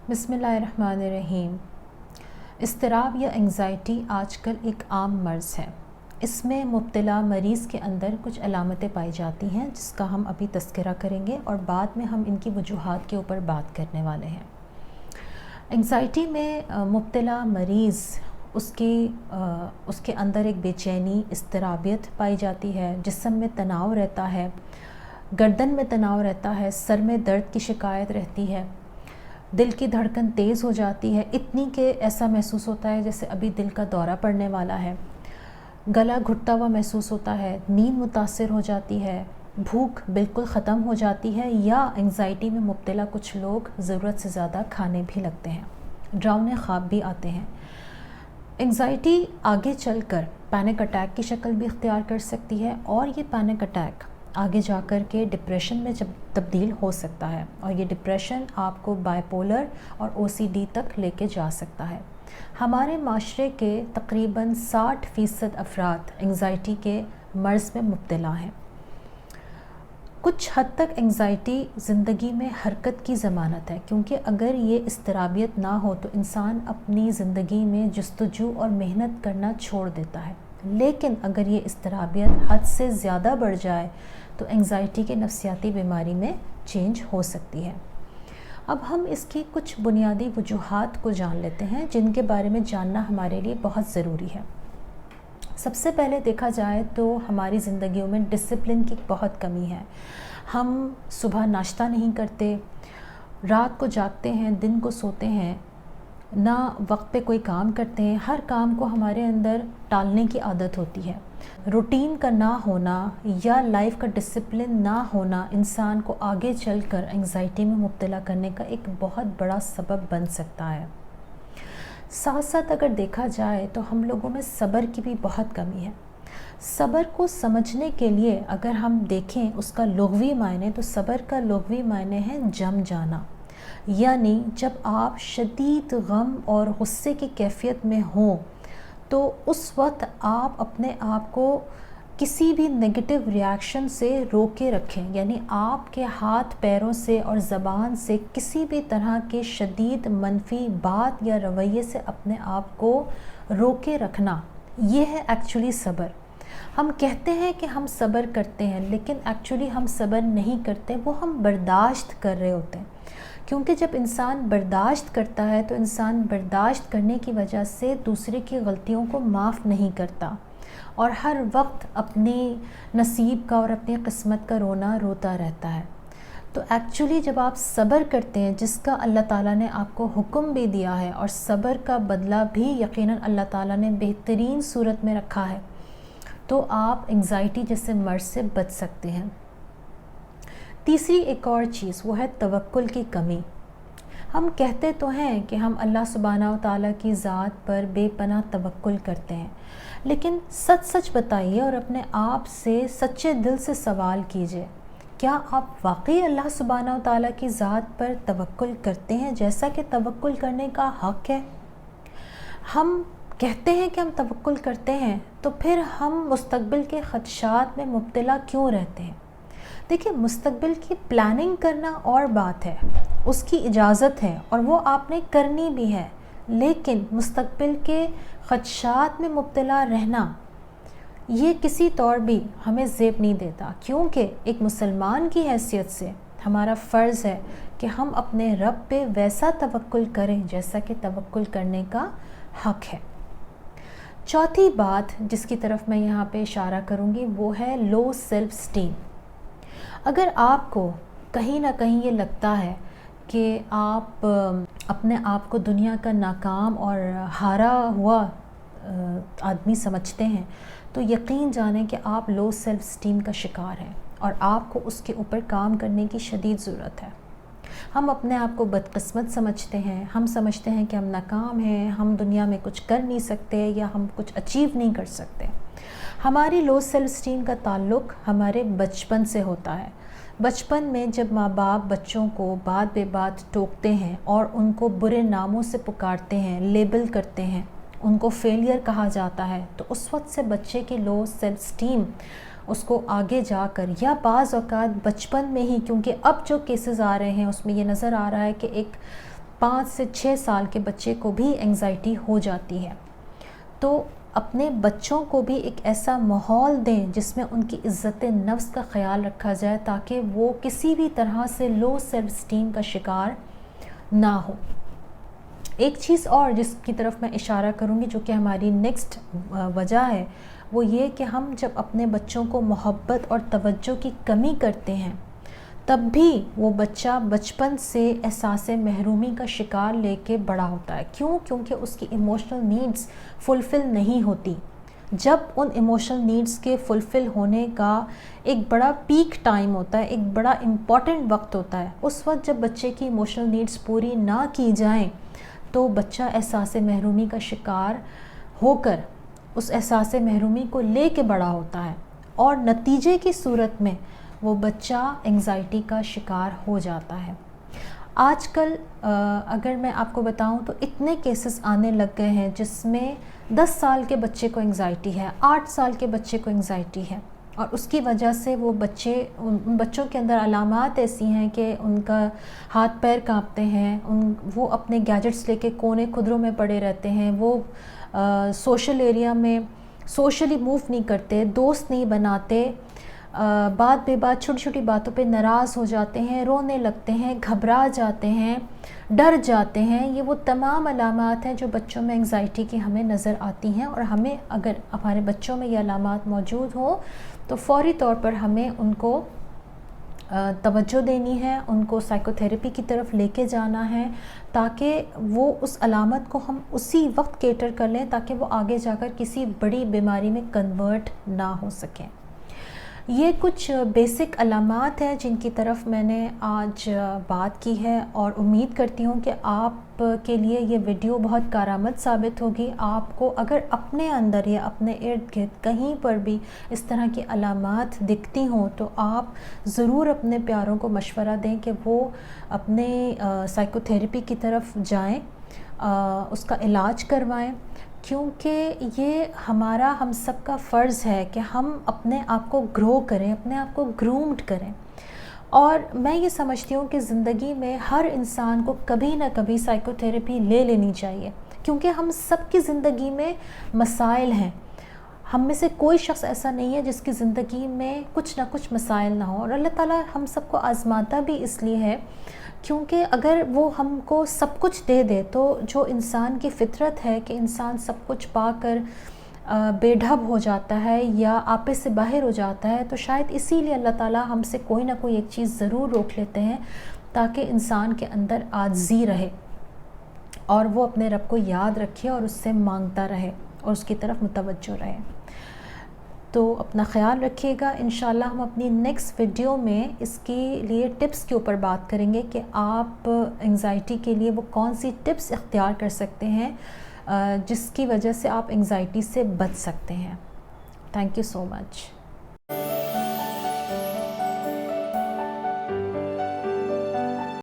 बिस्मिल्लाहिर्रहमानिर्रहीम। इज़्तिराब या एंग्ज़ाइटी आजकल एक आम मर्ज़ है। इसमें मुब्तला मरीज़ के अंदर कुछ अलामतें पाई जाती हैं जिसका हम अभी तज़किरा करेंगे और बाद में हम इनकी वजूहात के ऊपर बात करने वाले हैं। एंग्ज़ाइटी में मुब्तला मरीज़ उसके अंदर एक बेचैनी, इज़्तिराबियत पाई जाती है, जिस्म में तनाव रहता है, गर्दन में तनाव रहता है, सर में दर्द की शिकायत रहती है, दिल की धड़कन तेज़ हो जाती है, इतनी कि ऐसा महसूस होता है जैसे अभी दिल का दौरा पड़ने वाला है, गला घुटता हुआ महसूस होता है, नींद मुतासिर हो जाती है, भूख बिल्कुल ख़त्म हो जाती है, या एंग्ज़ाइटी में मुब्तला कुछ लोग ज़रूरत से ज़्यादा खाने भी लगते हैं, डरावने ख्वाब भी आते हैं। एंग्ज़ाइटी आगे चलकर पैनिक अटैक की शक्ल भी इख्तियार कर सकती है और ये पैनिक अटैक आगे जाकर के डिप्रेशन में जब तब्दील हो सकता है और ये डिप्रेशन आपको बाइपोलर और OCD तक लेके जा सकता है। हमारे माशरे के तकरीबन 60% अफराद एंग्ज़ाइटी के मर्ज़ में मुब्तला हैं। कुछ हद तक एंग्ज़ाइटी ज़िंदगी में हरकत की ज़मानत है, क्योंकि अगर ये इज़्तिराबियत ना हो तो इंसान अपनी ज़िंदगी में जस्तजू और मेहनत करना छोड़ देता है। लेकिन अगर ये इज़्तिराबियत हद से ज़्यादा बढ़ जाए तो एंग्ज़ाइटी के नफ्सियाती बीमारी में चेंज हो सकती है। अब हम इसकी कुछ बुनियादी वजूहात को जान लेते हैं जिनके बारे में जानना हमारे लिए बहुत ज़रूरी है। सबसे पहले देखा जाए तो हमारी ज़िंदगियों में डिसिप्लिन की बहुत कमी है। हम सुबह नाश्ता नहीं करते, रात को जागते हैं, दिन को सोते हैं, ना वक्त पे कोई काम करते हैं, हर काम को हमारे अंदर टालने की आदत होती है। रूटीन का ना होना या लाइफ का डिसिप्लिन ना होना इंसान को आगे चलकर एंग्ज़ाइटी में मुब्तला करने का एक बहुत बड़ा सबब बन सकता है। साथ साथ अगर देखा जाए तो हम लोगों में सब्र की भी बहुत कमी है। सब्र को समझने के लिए अगर हम देखें उसका लुग़वी मायने, तो सब्र का लुग़वी मायने है जम जाना, यानी जब आप शदीद गम और गुस्से की कैफियत में हों तो उस वक्त आप अपने आप को किसी भी नेगेटिव रिएक्शन से रोके रखें, यानी आपके हाथ पैरों से और ज़बान से किसी भी तरह के शदीद मनफी बात या रवैये से अपने आप को रोके रखना, ये है एक्चुअली सब्र। हम कहते हैं कि हम सब्र करते हैं, लेकिन एक्चुअली हम सब्र नहीं करते, वो हम बर्दाश्त कर रहे होते हैं। क्योंकि जब इंसान बर्दाश्त करता है तो इंसान बर्दाश्त करने की वजह से दूसरे की गलतियों को माफ़ नहीं करता और हर वक्त अपनी नसीब का और अपनी किस्मत का रोना रोता रहता है। तो एक्चुअली जब आप सब्र करते हैं, जिसका अल्लाह ताला ने आपको हुक्म भी दिया है और सब्र का बदला भी यकीनन अल्लाह ताला ने बेहतरीन सूरत में रखा है, तो आप एंग्ज़ाइटी जैसे मर्ज़ से बच सकते हैं। तीसरी एक और चीज़ वो है तवक्कुल की कमी। हम कहते तो हैं कि हम अल्लाह सुब्हानहू व तआला की ज़ात पर बेपनाह तवक्कुल करते हैं, लेकिन सच सच बताइए और अपने आप से सच्चे दिल से सवाल कीजिए, क्या आप वाकई अल्लाह सुब्हानहू व तआला की ज़ात पर तवक्कुल करते हैं जैसा कि तवक्कुल करने का हक़ है? हम कहते हैं कि हम तवक्कुल करते हैं, तो फिर हम मुस्तक़बिल के ख़दशात में मुब्तला क्यों रहते हैं? देखिए, मुस्तक़बिल की प्लानिंग करना और बात है, उसकी इजाज़त है और वो आपने करनी भी है, लेकिन मुस्तक़बिल के ख़दशात में मुब्तला रहना ये किसी तौर भी हमें ज़ेब नहीं देता, क्योंकि एक मुसलमान की हैसियत से हमारा फ़र्ज़ है कि हम अपने रब पे वैसा तवक्कुल करें जैसा कि तवक्कुल करने का हक़ है। चौथी बात जिसकी तरफ मैं यहाँ पे इशारा करूँगी वो है लो सेल्फ़ स्टीम। अगर आपको कहीं ना कहीं ये लगता है कि आप अपने आप को दुनिया का नाकाम और हारा हुआ आदमी समझते हैं, तो यकीन जानें कि आप लो सेल्फ़ स्टीम का शिकार हैं और आपको उसके ऊपर काम करने की शदीद ज़रूरत है। हम अपने आप को बदकिस्मत समझते हैं, हम समझते हैं कि हम नाकाम हैं, हम दुनिया में कुछ कर नहीं सकते या हम कुछ अचीव नहीं कर सकते। हमारी लो सेल्फ़ स्टीम का ताल्लुक़ हमारे बचपन से होता है। बचपन में जब माँ बाप बच्चों को बात बे बात टोकते हैं और उनको बुरे नामों से पुकारते हैं, लेबल करते हैं, उनको फेलियर कहा जाता है, तो उस वक्त से बच्चे की लो सेल्फ़ स्टीम उसको आगे जाकर या बाज़ औक़ात बचपन में ही, क्योंकि अब जो केसेस आ रहे हैं उसमें ये नज़र आ रहा है कि एक 5 سے 6 سال کے بچے کو بھی انگزائٹی ہو جاتی ہے. تو اپنے بچوں کو بھی ایک ایسا ماحول دیں جس میں ان کی عزت نفس کا خیال رکھا جائے تاکہ وہ کسی بھی طرح سے لو سیلف اسٹیم کا شکار نہ ہو. ایک چیز اور جس کی طرف میں اشارہ کروں گی جو کہ ہماری نیکسٹ وجہ ہے، وہ یہ کہ ہم جب اپنے بچوں کو محبت اور توجہ کی کمی کرتے ہیں تب بھی وہ بچہ بچپن سے احساس محرومی کا شکار لے کے بڑا ہوتا ہے. کیونکہ اس کی ایموشنل نیڈز فلفل نہیں ہوتی. جب ان ایموشنل نیڈز کے فلفل ہونے کا ایک بڑا پیک ٹائم ہوتا ہے، ایک بڑا امپورٹنٹ وقت ہوتا ہے، اس وقت جب بچے کی ایموشنل نیڈز پوری نہ کی جائیں تو بچہ احساس محرومی کا شکار ہو کر اس احساس محرومی کو لے کے بڑا ہوتا ہے، اور نتیجے کی صورت میں وہ بچہ انگزائٹی کا شکار ہو جاتا ہے. آج کل اگر میں آپ کو بتاؤں تو اتنے کیسز آنے لگ گئے ہیں جس میں 10 سال کے بچے کو انگزائٹی ہے، 8 سال کے بچے کو انگزائٹی ہے، اور اس کی وجہ سے وہ ان بچوں کے اندر علامات ایسی ہیں کہ ان کا ہاتھ پیر کانپتے ہیں، وہ اپنے گیجٹس لے کے کونے خدروں میں پڑے رہتے ہیں، وہ سوشل ایریا میں سوشلی موو نہیں کرتے، دوست نہیں بناتے، بات بے بات چھوٹی چھوٹی باتوں پہ ناراض ہو جاتے ہیں، رونے لگتے ہیں، گھبرا جاتے ہیں، ڈر جاتے ہیں. یہ وہ تمام علامات ہیں جو بچوں میں انگزائٹی کی ہمیں نظر آتی ہیں، اور ہمیں اگر ہمارے بچوں میں یہ علامات موجود ہوں تو فوری طور پر ہمیں ان کو توجہ دینی ہے، ان کو سائیکو تھیراپی کی طرف لے کے جانا ہے تاکہ وہ اس علامت کو ہم اسی وقت کیٹر کر لیں تاکہ وہ آگے جا کر کسی بڑی بیماری میں کنورٹ نہ ہو سکیں. یہ کچھ بیسک علامات ہیں جن کی طرف میں نے آج بات کی ہے، اور امید کرتی ہوں کہ آپ کے لیے یہ ویڈیو بہت کارآمد ثابت ہوگی. آپ کو اگر اپنے اندر یا اپنے ارد گرد کہیں پر بھی اس طرح کی علامات دکھتی ہوں تو آپ ضرور اپنے پیاروں کو مشورہ دیں کہ وہ اپنے سائیکو تھیراپی کی طرف جائیں، اس کا علاج کروائیں، کیونکہ یہ ہم سب کا فرض ہے کہ ہم اپنے آپ کو گرو کریں، اپنے آپ کو گرومڈ کریں. اور میں یہ سمجھتی ہوں کہ زندگی میں ہر انسان کو کبھی نہ کبھی سائیکو تھیراپی لے لینی چاہیے، کیونکہ ہم سب کی زندگی میں مسائل ہیں. ہم میں سے کوئی شخص ایسا نہیں ہے جس کی زندگی میں کچھ نہ کچھ مسائل نہ ہوں، اور اللہ تعالیٰ ہم سب کو آزماتا بھی اس لیے ہے کیونکہ اگر وہ ہم کو سب کچھ دے دے تو جو انسان کی فطرت ہے کہ انسان سب کچھ پا کر بے ڈھب ہو جاتا ہے یا آپے سے باہر ہو جاتا ہے، تو شاید اسی لیے اللہ تعالیٰ ہم سے کوئی نہ کوئی ایک چیز ضرور روک لیتے ہیں تاکہ انسان کے اندر عاجزی رہے اور وہ اپنے رب کو یاد رکھے اور اس سے مانگتا رہے اور اس کی طرف متوجہ رہے. تو اپنا خیال رکھیے گا. انشاءاللہ ہم اپنی نیکسٹ ویڈیو میں اس کے لیے ٹپس کے اوپر بات کریں گے کہ آپ انگزائٹی کے لیے وہ کون سی ٹپس اختیار کر سکتے ہیں جس کی وجہ سے آپ انگزائٹی سے بچ سکتے ہیں. Thank you so much.